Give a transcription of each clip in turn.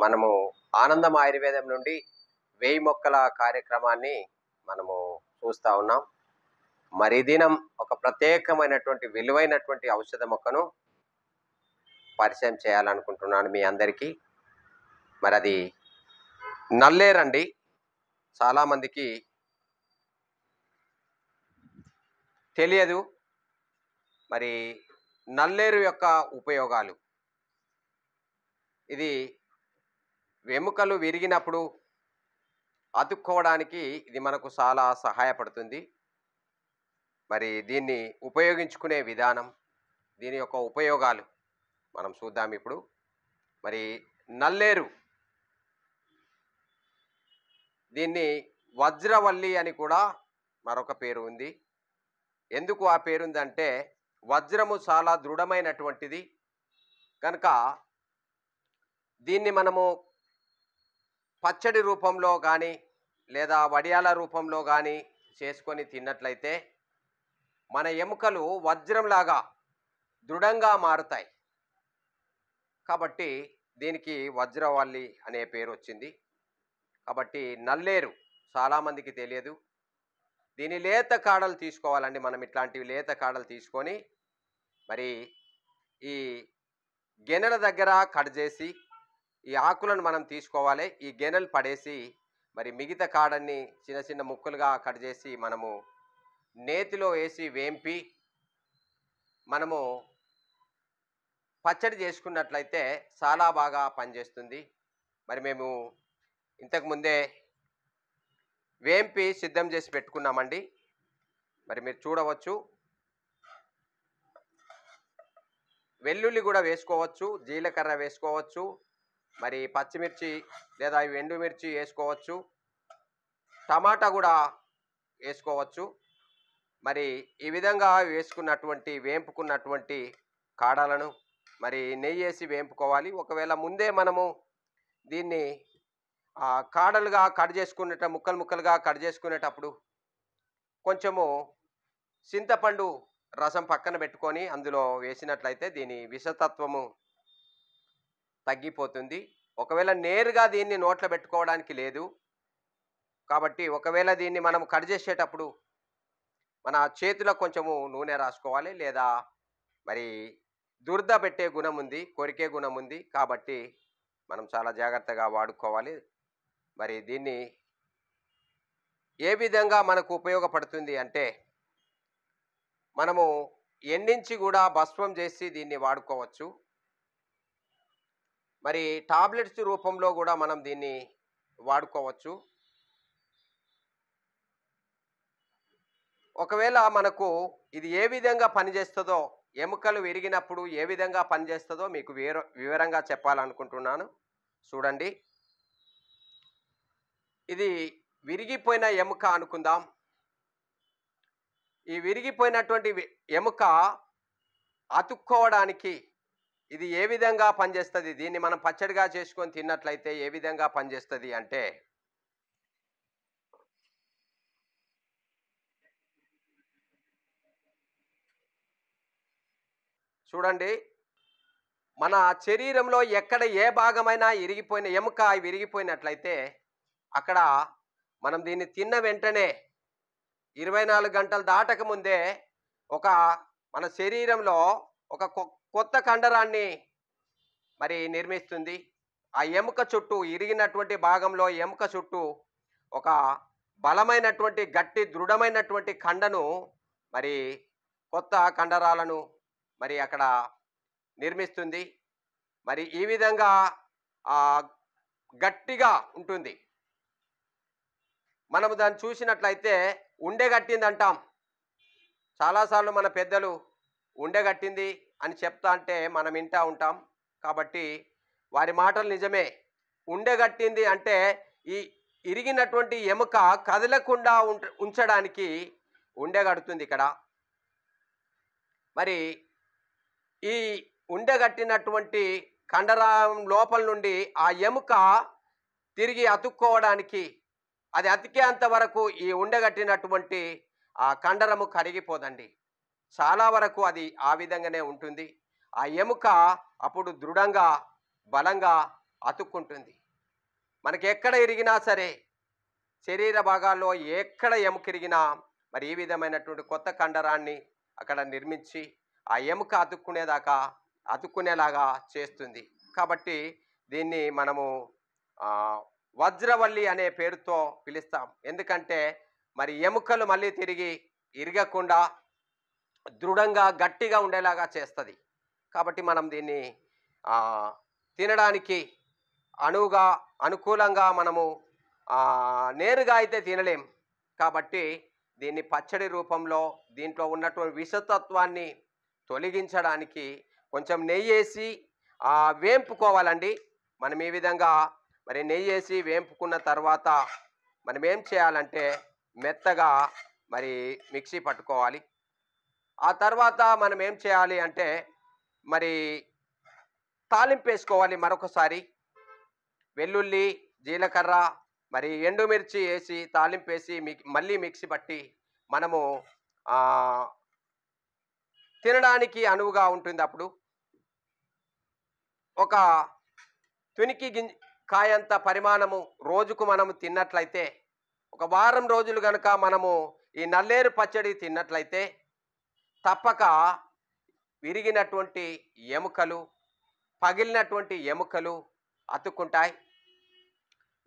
మనము ఆనందం ఆయుర్వేదం నుండి 1000 మొక్కల కార్యక్రమాన్ని మనము చూస్తా ఉన్నాం. మరి ఈ దినం ఒక ప్రత్యేకమైనటువంటి విలువైనటువంటి ఔషధ మొక్కను పరిచయం చేయాలనుకుంటున్నాను మీ అందరికీ. మరి అది నల్లేరండి. చాలామందికి తెలియదు. మరి నల్లేరు యొక్క ఉపయోగాలు, ఇది వెముకలు విరిగినప్పుడు అతుక్కోవడానికి ఇది మనకు చాలా సహాయపడుతుంది. మరి దీన్ని ఉపయోగించుకునే విధానం, దీని యొక్క ఉపయోగాలు మనం చూద్దాం ఇప్పుడు. మరి నల్లేరు, దీన్ని వజ్రవల్లి అని కూడా మరొక పేరు ఉంది. ఎందుకు ఆ పేరుందంటే వజ్రము చాలా దృఢమైనటువంటిది కనుక దీన్ని మనము పచ్చడి రూపంలో కానీ లేదా వడియాల రూపంలో కానీ చేసుకొని తిన్నట్లయితే మన ఎముకలు వజ్రంలాగా దృఢంగా మారుతాయి. కాబట్టి దీనికి వజ్రవల్లి అనే పేరు వచ్చింది. కాబట్టి నల్లేరు చాలామందికి తెలియదు. దీని లేత కాడలు తీసుకోవాలండి. మనం ఇట్లాంటివి లేత కాడలు తీసుకొని మరి ఈ గెనెల దగ్గర కట్ చేసి ఈ ఆకులను మనం తీసుకోవాలి. ఈ గెనెలు పడేసి మరి మిగతా కాడన్ని చిన్న చిన్న ముక్కలుగా కట్ చేసి మనము నేతిలో వేసి వేంపి మనము పచ్చడి చేసుకున్నట్లయితే చాలా బాగా పనిచేస్తుంది. మరి మేము ఇంతకుముందే వేంపి సిద్ధం చేసి పెట్టుకున్నామండి. మరి మీరు చూడవచ్చు, వెల్లుల్లి కూడా వేసుకోవచ్చు, జీలకర్ర వేసుకోవచ్చు, మరి పచ్చిమిర్చి లేదా ఎండుమిర్చి వేసుకోవచ్చు, టమాటా కూడా వేసుకోవచ్చు. మరి ఈ విధంగా వేసుకున్నటువంటి వేంపుకున్నటువంటి కాడలను మరి నెయ్యి వేసి వేంపుకోవాలి. ఒకవేళ ముందే మనము దీన్ని కాడలుగా కట్ చేసుకునేట ముక్కలు ముక్కలుగా కట్ చేసుకునేటప్పుడు కొంచెము చింతపండు రసం పక్కన పెట్టుకొని అందులో వేసినట్లయితే దీని విషతత్వము తగ్గిపోతుంది. ఒకవేళ నేరుగా దీన్ని నోట్లో పెట్టుకోవడానికి లేదు కాబట్టి ఒకవేళ దీన్ని మనం కట్ చేసేటప్పుడు మన చేతిలో కొంచెము నూనె రాసుకోవాలి. లేదా మరి దురద పెట్టే గుణం ఉంది, కొరికే గుణం ఉంది కాబట్టి మనం చాలా జాగ్రత్తగా వాడుకోవాలి. మరి దీన్ని ఏ విధంగా మనకు ఉపయోగపడుతుంది అంటే మనము ఎండించి కూడా భస్మం చేసి దీన్ని వాడుకోవచ్చు. మరి టాబ్లెట్స్ రూపంలో కూడా మనం దీన్ని వాడుకోవచ్చు. ఒకవేళ మనకు ఇది ఏ విధంగా పనిచేస్తుందో, ఎముకలు విరిగినప్పుడు ఏ విధంగా పనిచేస్తుందో మీకు వివరంగా చెప్పాలనుకుంటున్నాను. చూడండి, ఇది విరిగిపోయిన ఎముక అనుకుందాం. ఈ విరిగిపోయినటువంటి ఎముక అతుక్కోవడానికి ఇది ఏ విధంగా పనిచేస్తుంది, దీన్ని మనం పచ్చడిగా చేసుకొని తిన్నట్లయితే ఏ విధంగా పనిచేస్తుంది అంటే చూడండి, మన శరీరంలో ఎక్కడ ఏ భాగమైనా ఇరిగిపోయిన ఎముక విరిగిపోయినట్లయితే అక్కడ మనం దీన్ని తిన్న వెంటనే 24 గంటలు దాటక ముందే మన శరీరంలో ఒక కొత్త కండరాన్ని మరి నిర్మిస్తుంది. ఆ ఎముక చుట్టూ, ఇరిగినటువంటి భాగంలో ఎముక చుట్టూ ఒక బలమైనటువంటి గట్టి దృఢమైనటువంటి కండను మరి కొత్త కండరాలను మరి అక్కడ నిర్మిస్తుంది. మరి ఈ విధంగా గట్టిగా ఉంటుంది. మనము దాన్ని చూసినట్లయితే ఉండెగట్టింది అంటాం. చాలాసార్లు మన పెద్దలు ఉండెగట్టింది అని చెప్తా అంటే మనం వింటూ ఉంటాం. కాబట్టి వారి మాటలు నిజమే. ఉండెగట్టింది అంటే ఈ ఇరిగినటువంటి ఎముక కదలకుండా ఉంచడానికి ఉండెగడుతుంది ఇక్కడ. మరి ఈ ఉండెగట్టినటువంటి కండరం లోపల నుండి ఆ ఎముక తిరిగి అతుక్కోవడానికి, అది అతికేంత వరకు ఈ ఉండగట్టినటువంటి ఆ కండరము కరిగిపోదండి. చాలా వరకు అది ఆ విధంగానే ఉంటుంది. ఆ ఎముక అప్పుడు దృఢంగా, బలంగా అతుక్కుంటుంది. మనకి ఎక్కడ ఇరిగినా సరే, శరీర భాగాల్లో ఎక్కడ ఎముక ఇరిగినా మరి ఈ విధమైనటువంటి కొత్త కండరాన్ని అక్కడ నిర్మించి ఆ ఎముక అతుక్కునేలాగా చేస్తుంది. కాబట్టి దీన్ని మనము వజ్రవల్లి అనే పేరుతో పిలుస్తాం. ఎందుకంటే మరి ఎముకలు మళ్ళీ తిరిగి ఇరగకుండా దృఢంగా గట్టిగా ఉండేలాగా చేస్తుంది. కాబట్టి మనం దీన్ని తినడానికి అనుకూలంగా మనము నేరుగా అయితే తినలేం. కాబట్టి దీన్ని పచ్చడి రూపంలో దీంట్లో ఉన్నటువంటి విషతత్వాన్ని తొలగించడానికి కొంచెం నెయ్యేసి వేంపుకోవాలండి. మనం ఈ విధంగా మరి నెయ్యేసి వేంపుకున్న తర్వాత మనం ఏం చేయాలంటే మెత్తగా మరి మిక్సీ పట్టుకోవాలి. ఆ తర్వాత మనం ఏం చేయాలి అంటే మరి తాలింపు వేసుకోవాలి. మరొకసారి వెల్లుల్లి, జీలకర్ర, మరి ఎండుమిర్చి వేసి తాలింపు వేసి మళ్ళీ మిక్సీ పట్టి మనము తినడానికి అనువుగా ఉంటుంది. అప్పుడు ఒక తునికి కాయంత పరిమాణము రోజుకు మనము తిన్నట్లయితే, ఒక వారం రోజులు కనుక మనము ఈ నల్లేరు పచ్చడి తిన్నట్లయితే తప్పక విరిగినటువంటి ఎముకలు, పగిలినటువంటి ఎముకలు అతుక్కుంటాయి,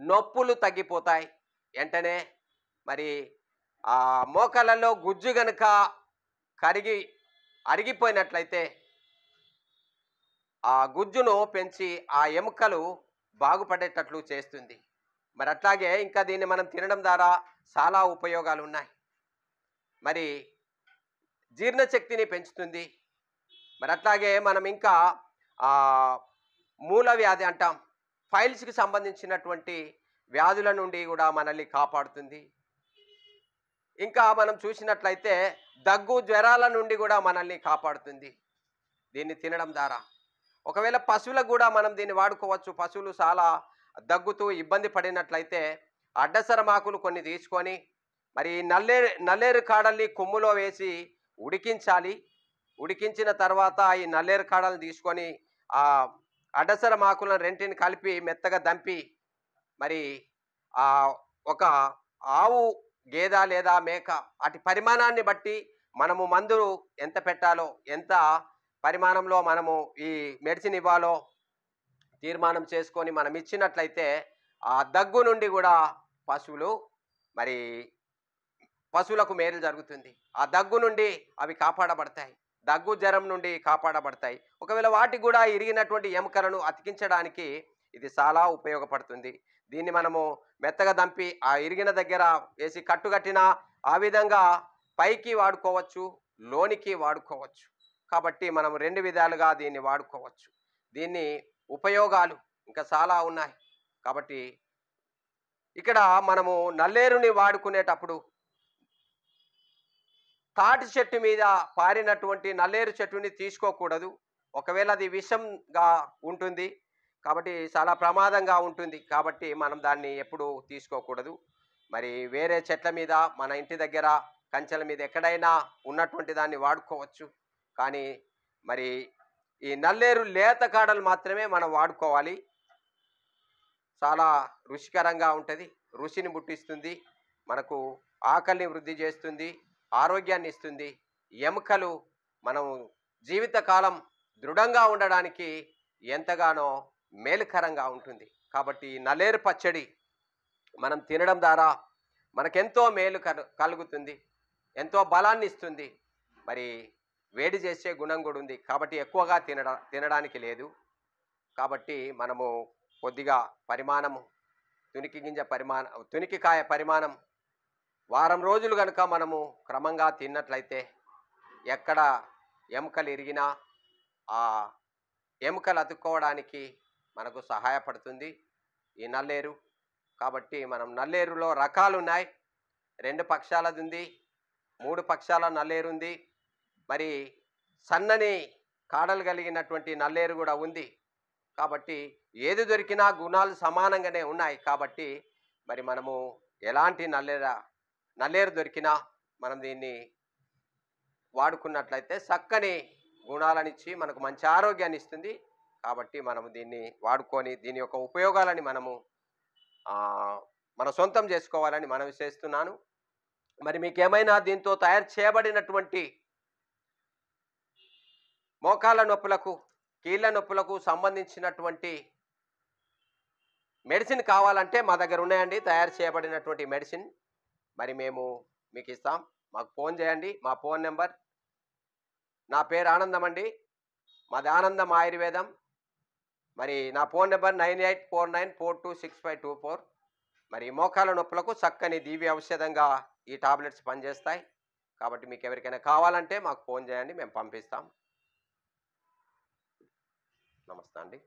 నొప్పులు తగ్గిపోతాయి. వెంటనే మరి మోకాళ్ళలో గుజ్జు గనుక అరిగిపోయినట్లయితే ఆ గుజ్జును పెంచి ఆ ఎముకలు బాగుపడేటట్లు చేస్తుంది. మరి అట్లాగే ఇంకా దీన్ని మనం తినడం ద్వారా చాలా ఉపయోగాలు ఉన్నాయి. మరి జీర్ణశక్తిని పెంచుతుంది. మరి అట్లాగే మనం ఇంకా మూల వ్యాధి అంటాం, ఫైల్స్కి సంబంధించినటువంటి వ్యాధుల నుండి కూడా మనల్ని కాపాడుతుంది. ఇంకా మనం చూసినట్లయితే దగ్గు, జ్వరాల నుండి కూడా మనల్ని కాపాడుతుంది దీన్ని తినడం ద్వారా. ఒకవేళ పశువులకు కూడా మనం దీన్ని వాడుకోవచ్చు. పశువులు చాలా దగ్గుతూ ఇబ్బంది పడినట్లయితే అడ్డసరమాకులు కొన్ని తీసుకొని మరి నల్లేరు కాడల్ని కొమ్ములో వేసి ఉడికించాలి. ఉడికించిన తర్వాత ఈ నల్లేరు కాడలను తీసుకొని ఆ అడ్డసరమాకులను రెంటిని కలిపి మెత్తగా దంపి మరి ఒక ఆవు, గేదె లేదా మేక అటు పరిమాణాన్ని బట్టి మనము మందు ఎంత పెట్టాలో, ఎంత పరిమాణంలో మనము ఈ మెడిసిన్ ఇవ్వాలో తీర్మానం చేసుకొని మనం ఇచ్చినట్లయితే ఆ దగ్గు నుండి కూడా పశువులకు మేలు జరుగుతుంది. ఆ దగ్గు నుండి అవి కాపాడబడతాయి, దగ్గు జ్వరం నుండి కాపాడబడతాయి. ఒకవేళ వాటికి కూడా ఇరిగినటువంటి ఎముకలను అతికించడానికి ఇది చాలా ఉపయోగపడుతుంది. దీన్ని మనము మెత్తగా దంపి ఆ ఇరిగిన దగ్గర వేసి కట్టుకట్టినా ఆ విధంగా పైకి వాడుకోవచ్చు, లోనికి వాడుకోవచ్చు. కాబట్టి మనం రెండు విధాలుగా దీన్ని వాడుకోవచ్చు. దీన్ని ఉపయోగాలు ఇంకా చాలా ఉన్నాయి. కాబట్టి ఇక్కడ మనము నల్లేరుని వాడుకునేటప్పుడు తాటి చెట్టు మీద పారినటువంటి నల్లేరు చెట్టుని తీసుకోకూడదు. ఒకవేళ అది విషంగా ఉంటుంది, కాబట్టి చాలా ప్రమాదంగా ఉంటుంది. కాబట్టి మనం దాన్ని ఎప్పుడూ తీసుకోకూడదు. మరి వేరే చెట్ల మీద, మన ఇంటి దగ్గర కంచెల మీద ఎక్కడైనా ఉన్నటువంటి దాన్ని వాడుకోవచ్చు. కానీ మరి ఈ నల్లేరు లేత కాడలు మాత్రమే మనం వాడుకోవాలి. చాలా రుచికరంగా ఉంటుంది, రుచిని పుట్టిస్తుంది, మనకు ఆకలిని వృద్ధి చేస్తుంది, ఆరోగ్యాన్ని ఇస్తుంది. ఎముకలు మనం జీవితకాలం దృఢంగా ఉండడానికి ఎంతగానో మేలుకరంగా ఉంటుంది. కాబట్టి నల్లేరు పచ్చడి మనం తినడం ద్వారా మనకెంతో మేలు కలుగుతుంది, ఎంతో బలాన్ని ఇస్తుంది. మరి వేడి చేసే గుణం కూడా ఉంది. కాబట్టి ఎక్కువగా తినడానికి లేదు. కాబట్టి మనము కొద్దిగా పరిమాణము, తునికికాయ పరిమాణం వారం రోజులు కనుక మనము క్రమంగా తిన్నట్లయితే ఎక్కడ ఎముకలు ఇరిగినా ఆ ఎముకలు అతుక్కోవడానికి మనకు సహాయపడుతుంది ఈ నల్లేరు. కాబట్టి మనం నల్లేరులో రకాలు ఉన్నాయి. 2 పక్షాలది ఉంది, 3 పక్షాల నల్లేరు ఉంది, మరి సన్నని కాడలు కలిగినటువంటి నల్లేరు కూడా ఉంది. కాబట్టి ఏది దొరికినా గుణాలు సమానంగానే ఉన్నాయి. కాబట్టి మరి మనము ఎలాంటి నల్లేరు దొరికినా మనం దీన్ని వాడుకున్నట్లయితే చక్కని గుణాలనిచ్చి మనకు మంచి ఆరోగ్యాన్ని ఇస్తుంది. కాబట్టి మనము దీన్ని వాడుకొని దీని యొక్క ఉపయోగాలని మనము ఆహ్, మన సొంతం చేసుకోవాలని మనవి చేస్తున్నాను. మరి మీకేమైనా దీంతో తయారు చేయబడినటువంటి మోకాళ్ళ నొప్పులకు, కీళ్ళ నొప్పులకు సంబంధించినటువంటి మెడిసిన్ కావాలంటే మా దగ్గర ఉన్నాయండి తయారు చేయబడినటువంటి మెడిసిన్. మరి మేము మీకిస్తాం. మాకు ఫోన్ చేయండి. మా ఫోన్ నంబర్ నా పేరు ఆనందం అండి. మాది ఆనందం ఆయుర్వేదం. మరి నా ఫోన్ నంబర్ 9849426524. మరి మోకాళ్ళ నొప్పులకు చక్కని దివ్య ఔషధంగా ఈ టాబ్లెట్స్ పనిచేస్తాయి. కాబట్టి మీకెవరికైనా కావాలంటే మాకు ఫోన్ చేయండి. మేము పంపిస్తాం. నమస్తే అండి.